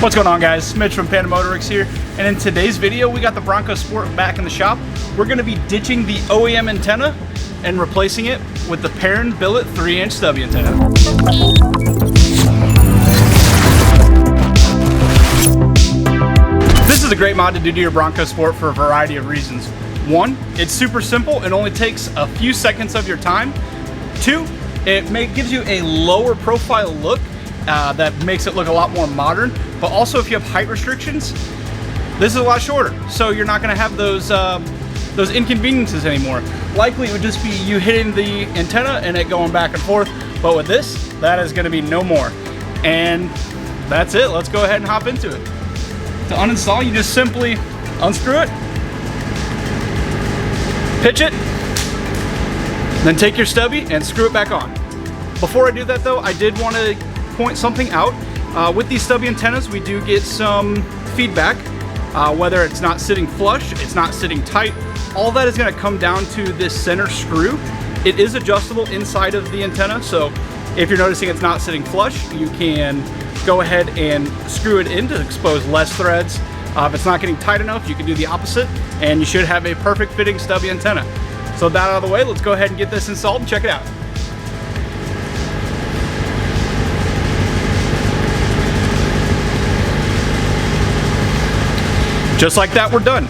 What's going on, guys? Mitch from Panda Motorworks here, and in today's video we got the Bronco Sport back in the shop. We're going to be ditching the OEM antenna and replacing it with the Perrin billet 3-inch stubby antenna. This is a great mod to do to your Bronco Sport for a variety of reasons. One, it's super simple. It only takes a few seconds of your time. Two, it gives you a lower profile look that makes it look a lot more modern. But also, if you have height restrictions, this is a lot shorter, so you're not going to have those inconveniences anymore. Likely it would just be you hitting the antenna and it going back and forth, but with this, that is going to be no more. And that's it. Let's go ahead and hop into it. To uninstall, you just simply unscrew it, pitch it, then take your stubby and screw it back on. Before I do that though, I did want to point something out. With these stubby antennas, we do get some feedback, whether it's not sitting flush, it's not sitting tight. All that is going to come down to this center screw. It is adjustable inside of the antenna, so if you're noticing it's not sitting flush, you can go ahead and screw it in to expose less threads. If it's not getting tight enough, you can do the opposite, and you should have a perfect fitting stubby antenna. So that out of the way, let's go ahead and get this installed and check it out. Just like that, we're done.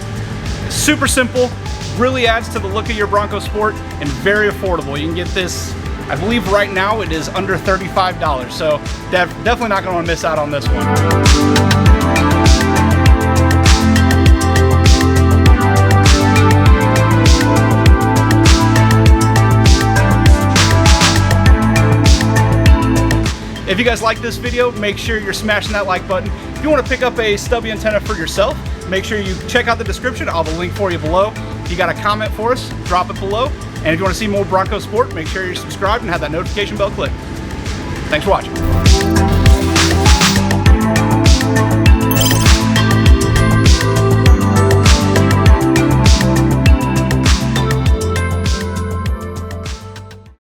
Super simple, really adds to the look of your Bronco Sport, and very affordable. You can get this, I believe right now it is under $35, so definitely not going to want to miss out on this one. If you guys like this video, make sure you're smashing that like button. If you want to pick up a stubby antenna for yourself, make sure you check out the description. I'll have a link for you below. If you got a comment for us, drop it below. And if you want to see more Bronco Sport, make sure you're subscribed and have that notification bell clicked. Thanks for watching.